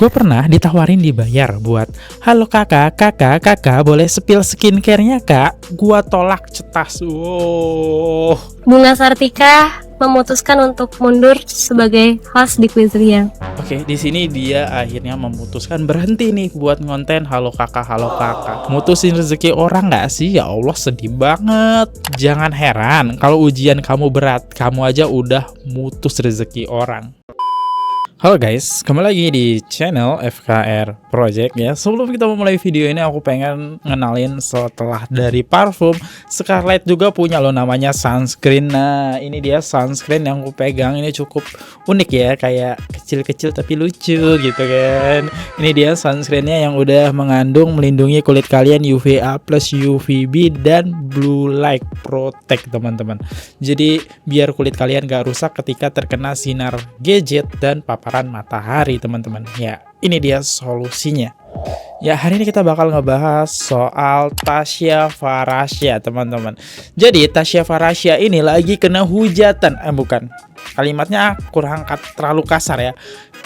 Gue pernah ditawarin dibayar buat, halo kakak boleh spill skincare-nya kak? Gua tolak cetas. Wow. Bunga Sartika memutuskan untuk mundur sebagai host di Quiz Ria. Oke, di sini dia akhirnya memutuskan berhenti nih buat ngonten halo kakak. Mutusin rezeki orang nggak sih? Ya Allah, sedih banget. Jangan heran kalau ujian kamu berat, kamu aja udah mutus rezeki orang. Halo guys, kembali lagi di channel FKR Project ya. Sebelum kita memulai video ini, aku pengen ngenalin setelah dari parfum, Scarlett juga punya loh namanya sunscreen. Nah, ini dia sunscreen yang aku pegang. Ini cukup unik ya, kayak kecil-kecil tapi lucu gitu kan. Ini dia sunscreennya yang udah mengandung melindungi kulit kalian UVA plus UVB dan Blue Light Protect teman-teman. Jadi biar kulit kalian gak rusak ketika terkena sinar gadget dan paparan matahari teman-teman. Ya, ini dia solusinya. Ya, hari ini kita bakal ngebahas soal Tasya Farahsya teman-teman. Jadi Tasya Farahsya ini lagi kena hujatan, bukan, kalimatnya kurang terlalu kasar ya,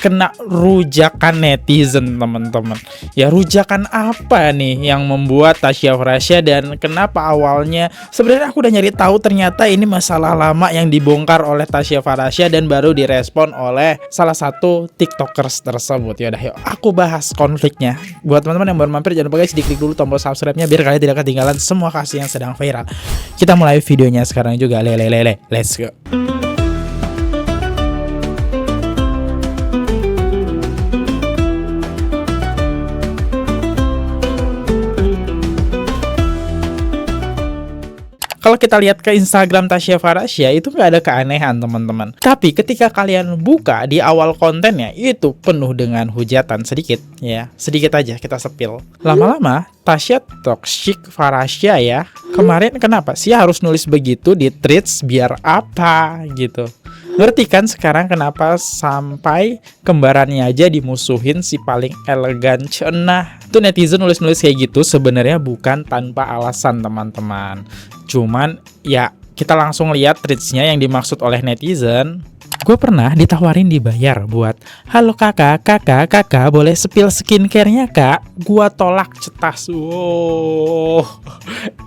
kena rujakan netizen teman-teman. Ya, rujakan apa nih yang membuat Tasya Farahsya, dan kenapa awalnya sebenarnya aku udah nyari tahu, ternyata ini masalah lama yang dibongkar oleh Tasya Farahsya dan baru direspon oleh salah satu tiktokers tersebut. Yaudah, yuk aku bahas konfliknya. Buat teman-teman yang baru mampir, jangan lupa guys diklik dulu tombol subscribe-nya biar kalian tidak ketinggalan semua kasus yang sedang viral. Kita mulai videonya sekarang juga. Let's go. Kalau kita lihat ke Instagram Tasya Farahsya itu nggak ada keanehan teman-teman. Tapi ketika kalian buka di awal kontennya itu penuh dengan hujatan sedikit ya. Sedikit aja kita sepil. Lama-lama Tasya toxic Farahsya ya. Kemarin kenapa sih harus nulis begitu di tweets, biar apa gitu. Ngerti kan sekarang kenapa sampai kembarannya aja dimusuhin si paling elegan cenah. Tuh netizen nulis-nulis kayak gitu sebenarnya bukan tanpa alasan teman-teman. Cuman ya kita langsung lihat tweetsnya yang dimaksud oleh netizen. Gue pernah ditawarin dibayar buat, halo kakak boleh spill skincare-nya kak? Gua tolak cetas. Wow.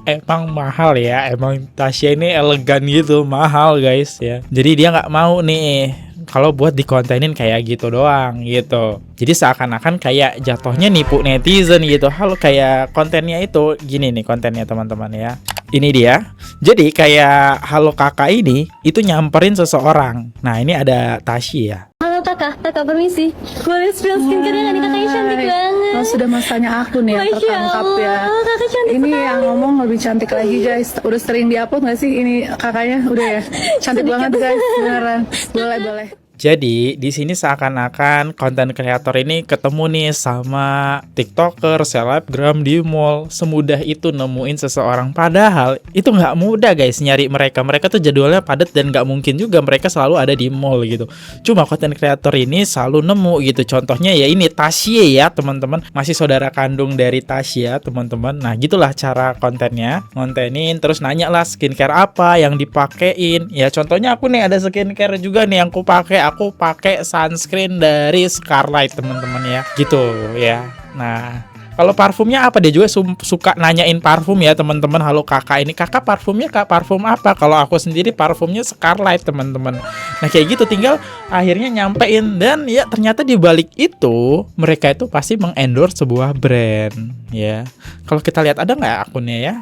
Emang mahal ya, emang Tasya ini elegan gitu, mahal guys ya. Jadi dia nggak mau nih kalau buat dikontenin kayak gitu doang gitu. Jadi seakan-akan kayak jatuhnya nipu netizen gitu. Halo, kayak kontennya itu gini nih kontennya teman-teman ya. Ini dia. Jadi kayak halo kakak ini itu nyamperin seseorang. Nah, ini ada Tasya. Halo kakak permisi. Boleh spill skincare-nya nggak nih, kakaknya cantik banget. Oh, sudah masanya aku nih yang tertangkap ya. Kakak cantik ini banget. Yang ngomong lebih cantik lagi guys. Udah sering diupload nggak sih ini kakaknya? Udah ya. Cantik banget guys, beneran. Boleh. Jadi di sini seakan-akan konten kreator ini ketemu nih sama tiktoker, selebgram di mall. Semudah itu nemuin seseorang. Padahal itu nggak mudah guys nyari mereka. Mereka tuh jadwalnya padat dan nggak mungkin juga mereka selalu ada di mall gitu. Cuma konten kreator ini selalu nemu gitu. Contohnya ya ini Tasya ya teman-teman. Masih saudara kandung dari Tasya teman-teman. Nah gitulah cara kontennya. Ngontenin terus nanya lah skincare apa yang dipakein. Ya contohnya aku nih ada skincare juga nih yang aku pakai. Aku pakai sunscreen dari Scarlett teman-teman ya, gitu ya. Nah, kalau parfumnya apa, dia juga suka nanyain parfum ya teman-teman. Halo kakak, ini kakak parfumnya kak parfum apa? Kalau aku sendiri parfumnya Scarlett teman-teman. Nah kayak gitu, tinggal akhirnya nyampein. Dan ya ternyata di balik itu mereka itu pasti mengendorse sebuah brand ya. Kalau kita lihat ada nggak akunnya ya?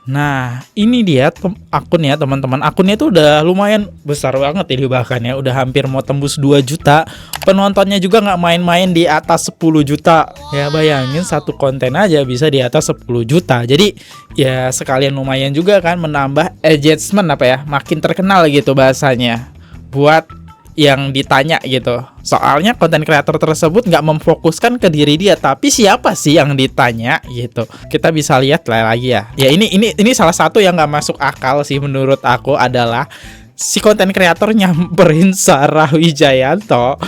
Nah, ini dia akunnya teman-teman. Akunnya itu udah lumayan besar banget ini bahkan ya. Udah hampir mau tembus 2 juta. Penontonnya juga nggak main-main, di atas 10 juta. Ya bayangin satu konten aja bisa di atas 10 juta. Jadi ya sekalian lumayan juga kan menambah engagement apa ya. Makin terkenal gitu bahasanya. Buat yang ditanya gitu. Soalnya konten kreator tersebut nggak memfokuskan ke diri dia, tapi siapa sih yang ditanya gitu. Kita bisa lihat lah lagi ya. Ya ini salah satu yang nggak masuk akal sih menurut aku adalah si konten kreator nyamperin Sarah Wijayanto.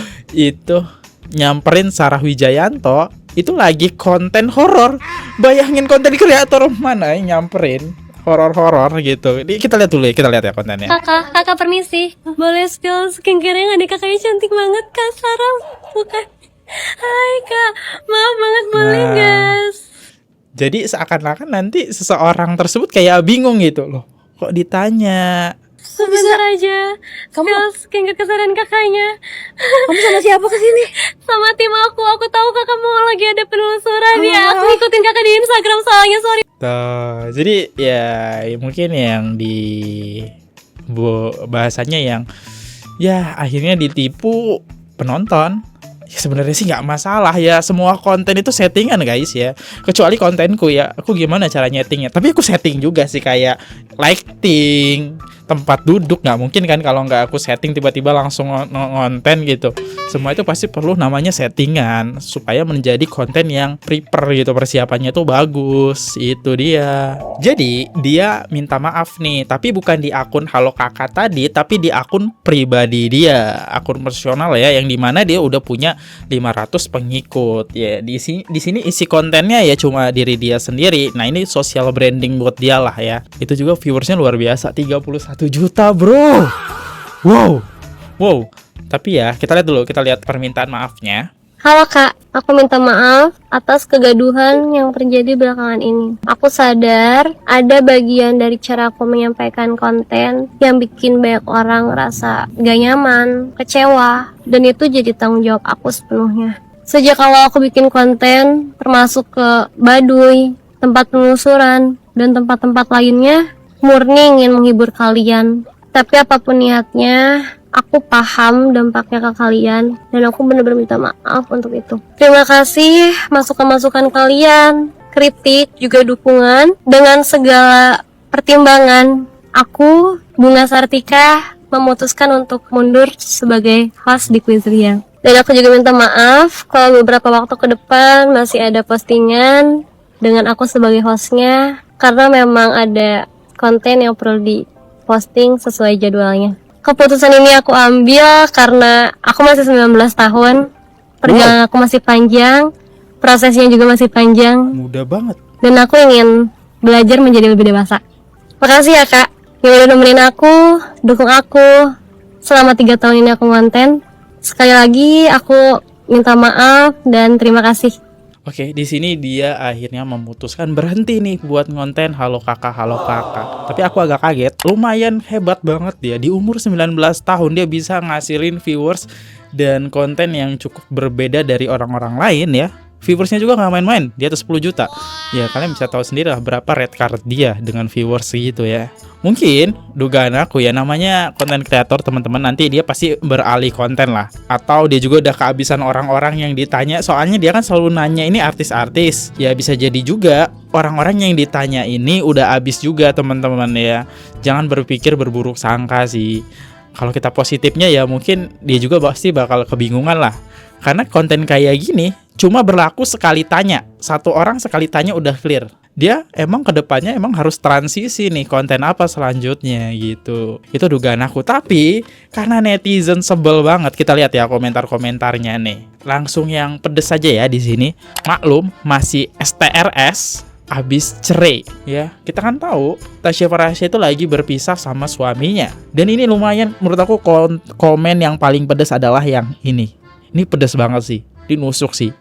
Itu lagi konten horor. Bayangin konten kreator mana yang nyamperin horor gitu. Ini kita lihat dulu ya, kita lihat ya kontennya. Kakak permisi. Boleh spill skincare-nya nggak nih, kakaknya cantik banget kak Sarah. Bukan. Hai kak, maaf banget boleh Nah. guys. Jadi seakan-akan nanti seseorang tersebut kayak bingung gitu loh. Kok ditanya? Sebentar aja. Kamu- Kayak gak kesadaran kakaknya. Kamu sama siapa kesini? Sama tim aku tahu kakak mau lagi ada penelusuran ya. Aku ngikutin kakak di Instagram soalnya, sorry. Tuh, jadi ya mungkin yang di bahasanya yang ya akhirnya ditipu penonton. Ya, sebenarnya sih nggak masalah ya, semua konten itu settingan guys ya, kecuali kontenku ya, aku gimana cara nyetingnya, tapi aku setting juga sih kayak lighting, tempat duduk, nggak mungkin kan kalau nggak aku setting tiba-tiba langsung ngonten gitu. Semua itu pasti perlu namanya settingan supaya menjadi konten yang prepare gitu, persiapannya tuh bagus. Itu dia. Jadi dia minta maaf nih, tapi bukan di akun Halo Kakak tadi, tapi di akun pribadi dia, akun personal ya, yang dimana dia udah punya 500 pengikut ya. Di sini isi kontennya ya cuma diri dia sendiri. Nah, ini social branding buat dia lah ya. Itu juga viewersnya luar biasa, 31 juta bro. Wow. Tapi ya kita lihat permintaan maafnya. Halo kak, aku minta maaf atas kegaduhan yang terjadi belakangan ini. Aku sadar ada bagian dari cara aku menyampaikan konten yang bikin banyak orang ngerasa gak nyaman, kecewa, dan itu jadi tanggung jawab aku sepenuhnya. Sejak awal aku bikin konten, termasuk ke Baduy, tempat penelusuran, dan tempat-tempat lainnya, murni ingin menghibur kalian. Tapi apapun niatnya, aku paham dampaknya ke kalian, dan aku benar-benar minta maaf untuk itu. Terima kasih masukan-masukan kalian, kritik, juga dukungan. Dengan segala pertimbangan, aku, Bunga Sartika, memutuskan untuk mundur sebagai host di Quiz Ria. Dan aku juga minta maaf kalau beberapa waktu ke depan masih ada postingan dengan aku sebagai hostnya, karena memang ada konten yang perlu diposting sesuai jadwalnya. Keputusan ini aku ambil karena aku masih 19 tahun, perjalanan aku masih panjang, prosesnya juga masih panjang, Mudah banget. dan aku ingin belajar menjadi lebih dewasa. Makasih ya kak, yang udah nemenin aku, dukung aku selama 3 tahun ini aku ngonten. Sekali lagi aku minta maaf dan terima kasih. Oke, di sini dia akhirnya memutuskan berhenti nih buat ngonten halo kakak. Tapi aku agak kaget, lumayan hebat banget dia. Di umur 19 tahun dia bisa ngasilin viewers dan konten yang cukup berbeda dari orang-orang lain ya. Viewersnya juga nggak main-main, di atas 10 juta. Ya kalian bisa tahu sendiri lah berapa red card dia dengan viewers gitu ya. Mungkin dugaan aku ya, namanya konten kreator teman-teman, nanti dia pasti beralih konten lah. Atau dia juga udah kehabisan orang-orang yang ditanya. Soalnya dia kan selalu nanya ini artis-artis. Ya bisa jadi juga orang-orang yang ditanya ini udah habis juga teman-teman ya. Jangan berpikir berburuk sangka sih. Kalau kita positifnya ya mungkin dia juga pasti bakal kebingungan lah. Karena konten kayak gini cuma berlaku sekali tanya. Satu orang sekali tanya udah clear. Dia emang kedepannya emang harus transisi nih, konten apa selanjutnya gitu. Itu dugaan aku. Tapi karena netizen sebel banget, kita lihat ya komentar-komentarnya nih. Langsung yang pedes aja ya di sini. Maklum masih STRS abis cerai ya. Kita kan tahu Tasya Farahsya itu lagi berpisah sama suaminya. Dan ini lumayan menurut aku komen yang paling pedes adalah yang ini. Ini pedes banget sih, dinusuk sih.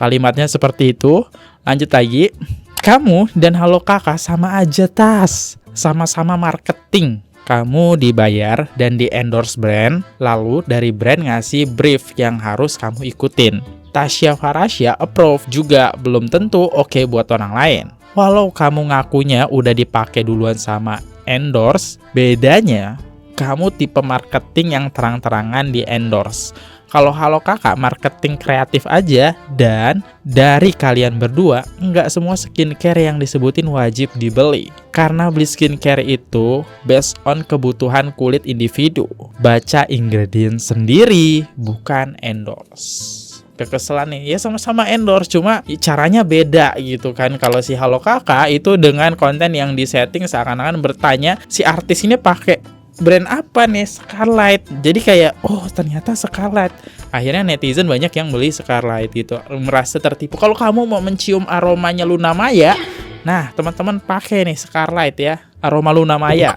Kalimatnya seperti itu. Lanjut lagi. Kamu dan Halo Kakak sama aja tas. Sama-sama marketing. Kamu dibayar dan di endorse brand, lalu dari brand ngasih brief yang harus kamu ikutin. Tasya Farahsya approve juga belum tentu oke buat orang lain. Walau kamu ngakunya udah dipakai duluan sama endorse, bedanya kamu tipe marketing yang terang-terangan di endorse. Kalau Halo Kakak marketing kreatif aja, dan dari kalian berdua nggak semua skincare yang disebutin wajib dibeli. Karena beli skincare itu based on kebutuhan kulit individu. Baca ingredients sendiri, bukan endorse. Kekeselan nih, ya sama-sama endorse, cuma caranya beda gitu kan. Kalau si Halo Kakak itu dengan konten yang disetting seakan-akan bertanya si artis ini pakai brand apa nih, Scarlett. Jadi kayak oh ternyata Scarlett. Akhirnya netizen banyak yang beli Scarlett gitu, merasa tertipu. Kalau kamu mau mencium aromanya Luna Maya, nah teman-teman pakai nih Scarlett ya, aroma Luna Maya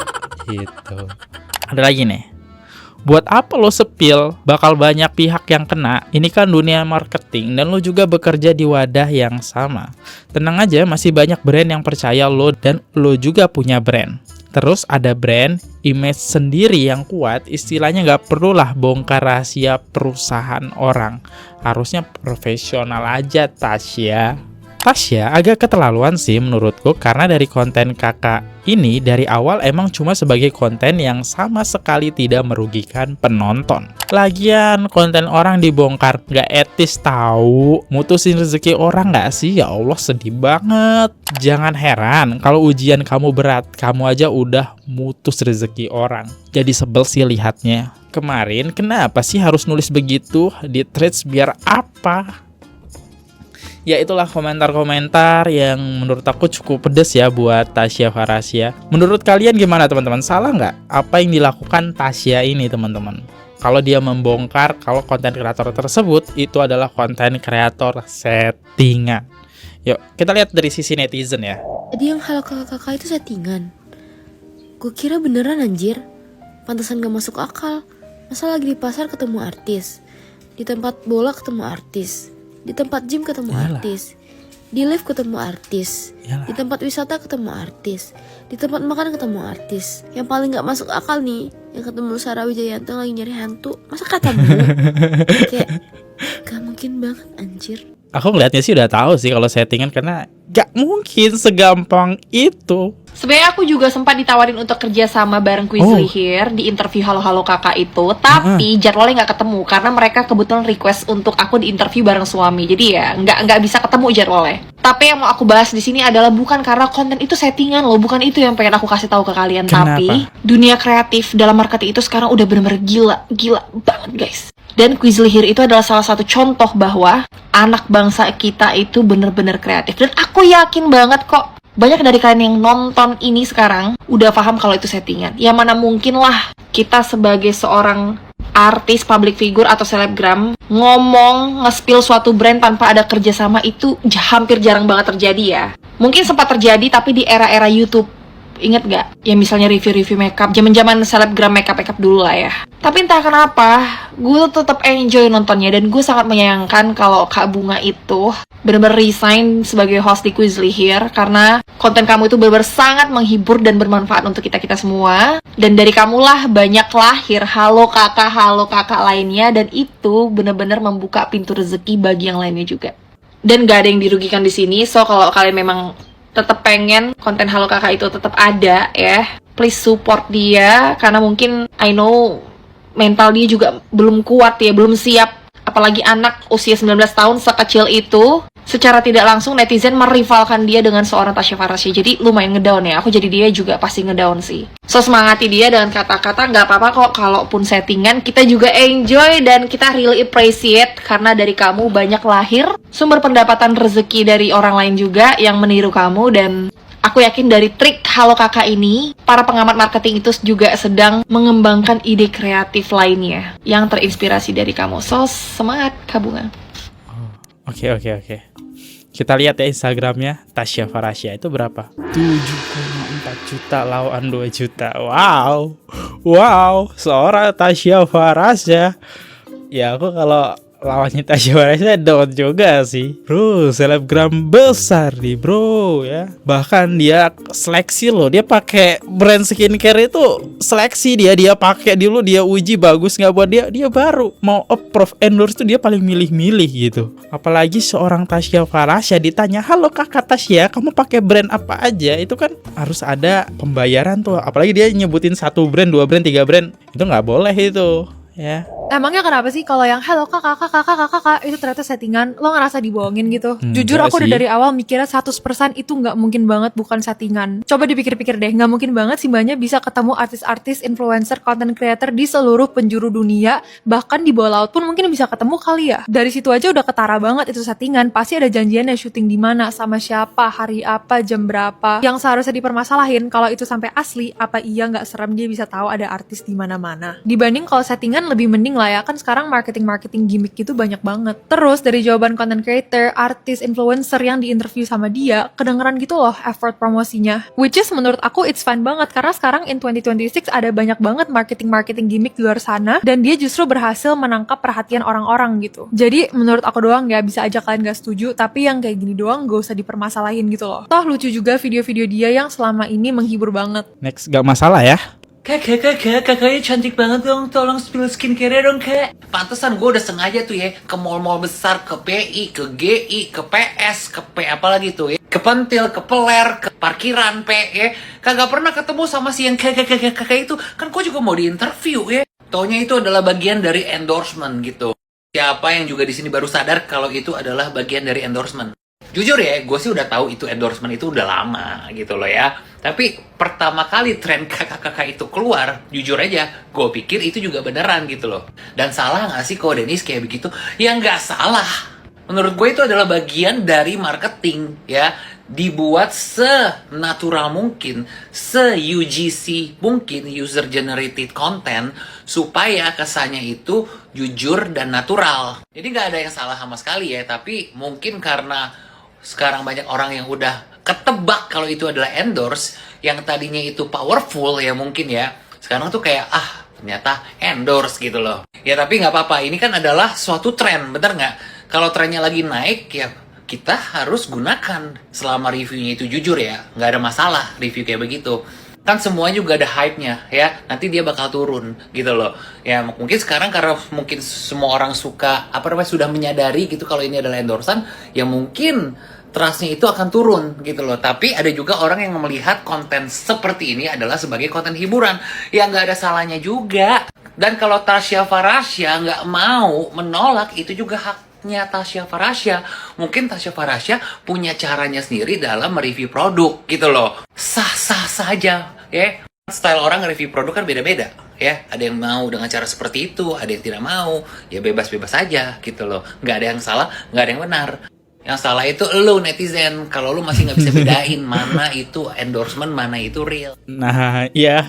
gitu. Ada lagi nih, Buat apa lo sepil? Bakal banyak pihak yang kena. Ini kan dunia marketing dan lo juga bekerja di wadah yang sama. Tenang aja, masih banyak brand yang percaya lo dan lo juga punya brand. Terus ada brand, image sendiri yang kuat, istilahnya nggak perlulah bongkar rahasia perusahaan orang. Harusnya profesional aja, Tasya. Tasya agak keterlaluan sih menurutku, karena dari konten kakak ini dari awal emang cuma sebagai konten yang sama sekali tidak merugikan penonton. Lagian konten orang dibongkar nggak etis tahu, mutusin rezeki orang nggak sih? Ya Allah, sedih banget. Jangan heran kalau ujian kamu berat, kamu aja udah mutus rezeki orang. Jadi sebel sih lihatnya. Kemarin kenapa sih harus nulis begitu di threads, biar apa? Ya itulah komentar-komentar yang menurut aku cukup pedes ya buat Tasya Farahsya. Menurut kalian gimana teman-teman? Salah nggak apa yang dilakukan Tasya ini teman-teman? Kalau dia membongkar kalau konten kreator tersebut itu adalah konten kreator settingan. Yuk kita lihat dari sisi netizen ya. Jadi yang halo kakak-kakak itu settingan. Gue kira beneran anjir. Pantesan gak masuk akal. Masa lagi di pasar ketemu artis, di tempat bola ketemu artis, di tempat gym ketemu artis, di lift ketemu artis, di tempat wisata ketemu artis, di tempat makan ketemu artis. Yang paling gak masuk akal nih, yang ketemu Sarah Wijayanto lagi nyari hantu, masa ketemu? Kayak gak mungkin banget anjir. Aku ngeliatnya sih udah tahu sih kalau settingan, karena gak mungkin segampang itu. Sebenarnya aku juga sempat ditawarin untuk kerja sama bareng Quizly Here di interview Halo Halo Kakak itu, tapi jadwalnya nggak ketemu karena mereka kebetulan request untuk aku di interview bareng suami. Jadi ya nggak bisa ketemu jadwalnya. Tapi yang mau aku bahas di sini adalah bukan karena konten itu settingan loh, bukan itu yang pengen aku kasih tahu ke kalian. Kenapa? Tapi dunia kreatif dalam marketing itu sekarang udah bener-bener gila banget guys. Dan Quizly Here itu adalah salah satu contoh bahwa anak bangsa kita itu bener-bener kreatif. Dan aku yakin banget kok banyak dari kalian yang nonton ini sekarang udah paham kalau itu settingan. Ya mana mungkin lah kita sebagai seorang artis, public figure atau selebgram ngomong, nge-spill suatu brand tanpa ada kerjasama itu hampir jarang banget terjadi ya. Mungkin sempat terjadi tapi di era-era YouTube. Ingat gak? Ya misalnya review-review makeup, zaman-zaman selebgram makeup dulu lah ya. Tapi entah kenapa, gue tetap enjoy nontonnya dan gue sangat menyayangkan kalau Kak Bunga itu benar-benar resign sebagai host di Quizly Here karena konten kamu itu benar-benar sangat menghibur dan bermanfaat untuk kita semua. Dan dari kamulah banyak lahir halo kakak lainnya, dan itu benar-benar membuka pintu rezeki bagi yang lainnya juga. Dan gak ada yang dirugikan di sini. So kalau kalian memang tetap pengen konten Halo Kakak itu tetap ada ya, please support dia, karena mungkin I know mental dia juga belum kuat ya, belum siap, apalagi anak usia 19 tahun sekecil itu. Secara tidak langsung netizen merivalkan dia dengan seorang Tasya Farahsya, jadi lumayan ngedown ya. Aku jadi dia juga pasti ngedown sih. So semangati dia dengan kata-kata nggak apa-apa kok kalaupun settingan, kita juga enjoy dan kita really appreciate karena dari kamu banyak lahir sumber pendapatan rezeki dari orang lain juga yang meniru kamu. Dan aku yakin dari trik Halo Kakak ini, para pengamat marketing itu juga sedang mengembangkan ide kreatif lainnya yang terinspirasi dari kamu. So semangat Kak Bunga. Oke. Kita lihat ya Instagramnya Tasya Farahsya itu berapa? 7,4 juta lawan 2 juta. Wow, seorang Tasya Farahsya. Ya aku kalau lawannya Tasya Farahsya down juga sih, bro. Selebgram besar nih bro ya. Bahkan dia seleksi loh, dia pakai brand skincare itu seleksi, dia pakai dulu, dia uji bagus nggak buat dia baru mau approve endorse tuh dia paling milih-milih gitu. Apalagi seorang Tasya Farahsya ditanya, halo kakak Tasya, kamu pakai brand apa aja? Itu kan harus ada pembayaran tuh. Apalagi dia nyebutin 1 brand, 2 brand, 3 brand, itu nggak boleh itu ya. Emangnya kenapa sih kalau yang halo kakak itu ternyata settingan, lo ngerasa dibohongin gitu? Jujur aku udah dari awal mikirnya 100% itu nggak mungkin banget bukan settingan. Coba dipikir-pikir deh, nggak mungkin banget sih Mbaknya bisa ketemu artis-artis, influencer, content creator di seluruh penjuru dunia, bahkan di bawah laut pun mungkin bisa ketemu kali ya. Dari situ aja udah ketara banget itu settingan. Pasti ada janjiannya, syuting di mana, sama siapa, hari apa, jam berapa. Yang seharusnya dipermasalahin kalau itu sampai asli, apa iya nggak serem dia bisa tahu ada artis di mana-mana. Dibanding kalau settingan kan lebih mending lah ya, kan sekarang marketing gimmick gitu banyak banget. Terus dari jawaban content creator, artis, influencer yang diinterview sama dia, kedengeran gitu loh effort promosinya. Which is menurut aku it's fine banget, karena sekarang in 2026 ada banyak banget marketing gimmick di luar sana, dan dia justru berhasil menangkap perhatian orang-orang gitu. Jadi menurut aku doang ya, bisa aja kalian gak setuju, tapi yang kayak gini doang gak usah dipermasalahin gitu loh. Toh lucu juga video-video dia yang selama ini menghibur banget. Next, gak masalah ya. Kakaknya cantik banget dong, tolong spill skincare dong kak. Pantesan gue udah sengaja tuh ya, ke mall-mall besar, ke PI, ke GI, ke PS, ke P apa lagi tuh ya, ke Pentil, ke Peler, ke parkiran P ya. Kagak pernah ketemu sama si yang kakak itu, kan gue juga mau diinterview ya. Taunya itu adalah bagian dari endorsement gitu. Siapa yang juga di sini baru sadar kalau itu adalah bagian dari endorsement. Jujur ya, gue sih udah tahu itu endorsement itu udah lama gitu loh ya. Tapi pertama kali tren kakak-kakak itu keluar, jujur aja, gue pikir itu juga beneran gitu loh. Dan salah nggak sih kalau Dennis kayak begitu? Ya nggak salah. Menurut gue itu adalah bagian dari marketing ya. Dibuat se-natural mungkin, se-UGC mungkin, user generated content, supaya kesannya itu jujur dan natural. Jadi nggak ada yang salah sama sekali ya, tapi mungkin karena sekarang banyak orang yang udah ketebak kalau itu adalah endorse, yang tadinya itu powerful ya mungkin ya, sekarang tuh kayak ternyata endorse gitu loh. Ya tapi nggak apa-apa, ini kan adalah suatu tren, bener nggak? Kalau trennya lagi naik ya kita harus gunakan selama reviewnya itu jujur ya, nggak ada masalah review kayak begitu. Kan semuanya juga ada hype-nya ya, nanti dia bakal turun gitu loh. Ya mungkin sekarang karena mungkin semua orang suka, sudah menyadari gitu kalau ini adalah endorsan, ya mungkin trust-nya itu akan turun gitu loh. Tapi ada juga orang yang melihat konten seperti ini adalah sebagai konten hiburan, ya nggak ada salahnya juga. Dan kalau Tasya Farasya nggak mau menolak, itu juga haknya Tasya Farasya. Mungkin Tasya Farasya punya caranya sendiri dalam mereview produk gitu loh. Sah-sah saja ya. Style orang review produk kan beda-beda ya. Ada yang mau dengan cara seperti itu, ada yang tidak mau. Ya bebas-bebas aja gitu loh. Nggak ada yang salah, nggak ada yang benar. Yang salah itu lu netizen, kalau lu masih nggak bisa bedain mana itu endorsement, mana itu real. Nah, ya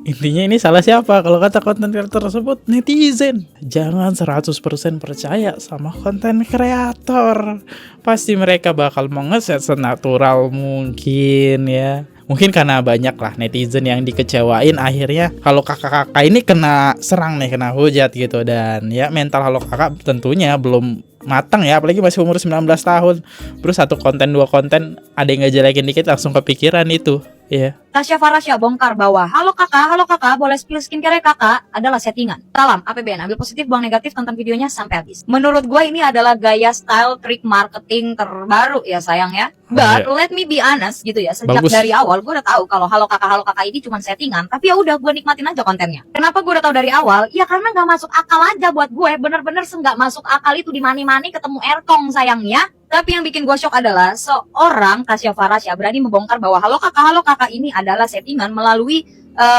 intinya ini salah siapa? Kalau kata konten kreator tersebut, netizen. Jangan 100% percaya sama konten kreator. Pasti mereka bakal mengeset senatural mungkin ya. Mungkin karena banyak lah netizen yang dikecewain, akhirnya kalau kakak-kakak ini kena serang nih, kena hujat gitu. Dan ya mental halo kakak tentunya belum matang ya, apalagi masih umur 19 tahun. Terus satu konten, dua konten, ada yang ngejelekin dikit langsung kepikiran itu ya. Tasya Farasya bongkar bahwa halo kakak, boleh spill skincare kakak adalah settingan. Salam APBN, ambil positif buang negatif, tonton videonya sampai habis. Menurut gue ini adalah gaya style trik marketing terbaru ya sayang ya. But let me be honest gitu ya, sejak dari awal gue udah tahu kalau halo kakak ini cuma settingan. Tapi ya udah, gue nikmatin aja kontennya. Kenapa gue udah tahu dari awal? Ya karena nggak masuk akal aja buat gue, bener-bener nggak masuk akal itu di mani-mani ketemu Ertong sayangnya. Tapi yang bikin gue shock adalah seorang Tasya Farasya berani membongkar bahwa halo kakak ini adalah settingan melalui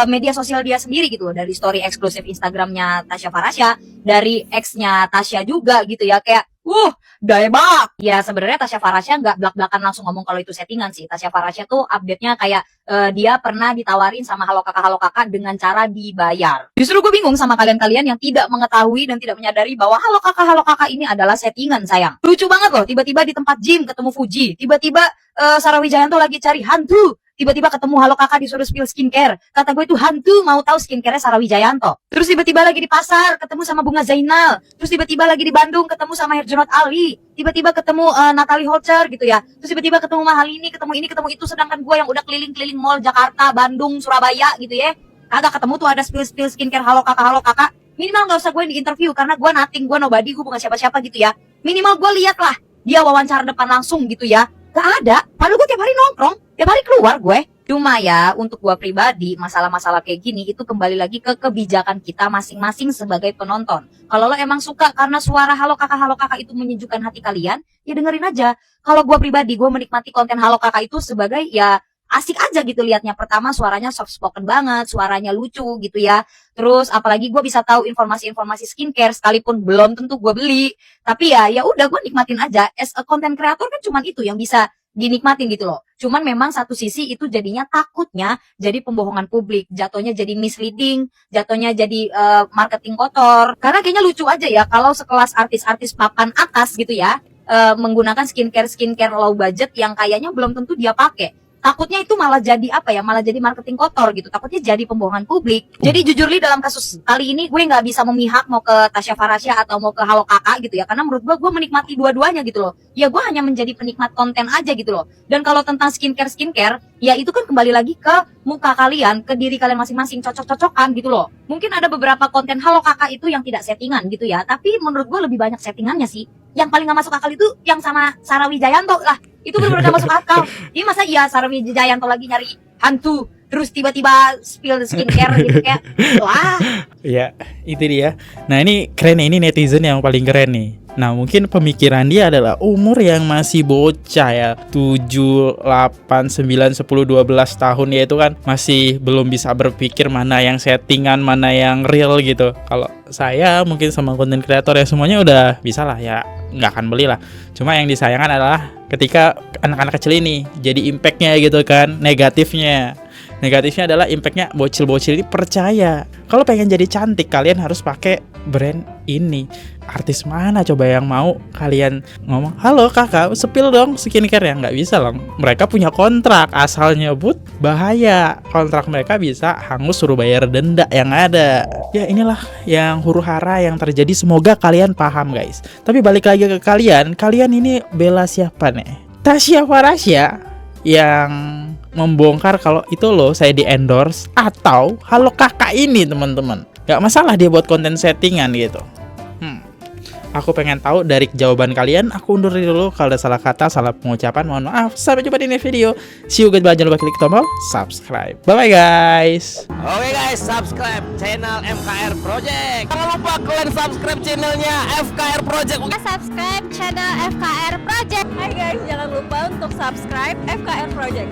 media sosial dia sendiri gitu, dari story eksklusif Instagramnya Tasya Farasya, dari ex-nya Tasya juga gitu ya, kayak daebak. Ya sebenarnya Tasya Farasya nggak belak-belakan langsung ngomong kalau itu settingan sih. Tasya Farasya tuh update-nya kayak dia pernah ditawarin sama halo kakak dengan cara dibayar. Justru gue bingung sama kalian-kalian yang tidak mengetahui dan tidak menyadari bahwa halo kakak ini adalah settingan sayang. Lucu banget loh, tiba-tiba di tempat gym ketemu Fuji, tiba-tiba Sarah Wijayanto lagi cari hantu, tiba-tiba ketemu halo kakak disuruh spill skincare. Kata gue itu hantu mau tahu skincare Sarah Wijayanto. Terus tiba-tiba lagi di pasar ketemu sama Bunga Zainal. Terus tiba-tiba lagi di Bandung ketemu sama Herjunot Ali. Tiba-tiba ketemu Natalie Holzer gitu ya. Terus tiba-tiba ketemu Mahalini, ketemu ini, ketemu itu. Sedangkan gue yang udah keliling-keliling mall Jakarta, Bandung, Surabaya gitu ya, kagak ketemu tuh ada spill skincare halo kakak. Minimal gak usah gue di interview, karena gue nothing, gue nobody, gue bukan siapa-siapa gitu ya. Minimal gue lihat lah dia wawancara depan langsung gitu ya. Gak ada, padahal gue tiap hari nongkrong, tiap hari keluar gue. Cuma ya, untuk gue pribadi, masalah-masalah kayak gini itu kembali lagi ke kebijakan kita masing-masing sebagai penonton. Kalau lo emang suka karena suara halo kakak itu menyejukkan hati kalian, ya dengerin aja. Kalau gue pribadi, gue menikmati konten halo kakak itu sebagai ya asik aja gitu liatnya. Pertama suaranya soft spoken banget, suaranya lucu gitu ya. Terus apalagi gue bisa tahu informasi-informasi skincare sekalipun belum tentu gue beli. Tapi ya udah gue nikmatin aja. As a content creator kan cuman itu yang bisa dinikmatin gitu loh. Cuman memang satu sisi itu jadinya takutnya jadi pembohongan publik, jatuhnya jadi misleading, jatuhnya jadi marketing kotor. Karena kayaknya lucu aja ya kalau sekelas artis-artis papan atas gitu ya menggunakan skincare low budget yang kayaknya belum tentu dia pakai. Takutnya itu malah jadi apa ya, malah jadi marketing kotor gitu, takutnya jadi pembohongan publik. Jadi jujur li dalam kasus kali ini gue nggak bisa memihak mau ke Tasya Farasya atau mau ke Halo Kakak gitu ya, karena menurut gue menikmati dua-duanya gitu loh. Ya gue hanya menjadi penikmat konten aja gitu loh. Dan kalau tentang skincare ya itu kan kembali lagi ke muka kalian, ke diri kalian masing-masing, cocok-cocokan gitu loh. Mungkin ada beberapa konten Halo Kakak itu yang tidak settingan gitu ya, tapi menurut gue lebih banyak settingannya sih. Yang paling gak masuk akal itu yang sama Sarah Wijayanto lah. Itu benar-benar gak masuk akal. Ini masa iya Sarah Wijayanto lagi nyari hantu terus tiba-tiba spill skincare gitu kayak wah. Ya, itu dia. Nah, ini keren nih, ini netizen yang paling keren nih. Nah, mungkin pemikiran dia adalah umur yang masih bocah ya, 7, 8, 9, 10, 12 tahun ya, itu kan masih belum bisa berpikir mana yang settingan, mana yang real gitu. Kalau saya mungkin sama konten kreator ya semuanya udah bisa lah ya, nggak akan beli lah. Cuma yang disayangkan adalah ketika anak-anak kecil ini jadi impactnya gitu kan, negatifnya adalah impactnya bocil-bocil ini percaya kalau pengen jadi cantik kalian harus pakai brand ini. Artis mana coba yang mau kalian ngomong, halo kakak spill dong skincare, ya nggak bisa loh. Mereka punya kontrak, asal nyebut bahaya, kontrak mereka bisa hangus, suruh bayar denda yang ada. Ya inilah yang huru-hara yang terjadi, semoga kalian paham guys. Tapi balik lagi ke kalian ini bela siapa nih? Tasya Farasya yang membongkar kalau itu loh saya di endorse, atau Halo Kakak ini teman-teman. Gak masalah dia buat konten settingan gitu. Aku pengen tahu dari jawaban kalian. Aku undur diri dulu, kalau ada salah kata, salah pengucapan mohon maaf. Sampai jumpa di next video. See you guys, jangan lupa klik tombol subscribe. Bye bye guys. Oke guys, subscribe channel FKR Project. Jangan lupa kalian subscribe channelnya FKR Project. Subscribe channel FKR Project. Hai guys, jangan lupa untuk subscribe FKR Project.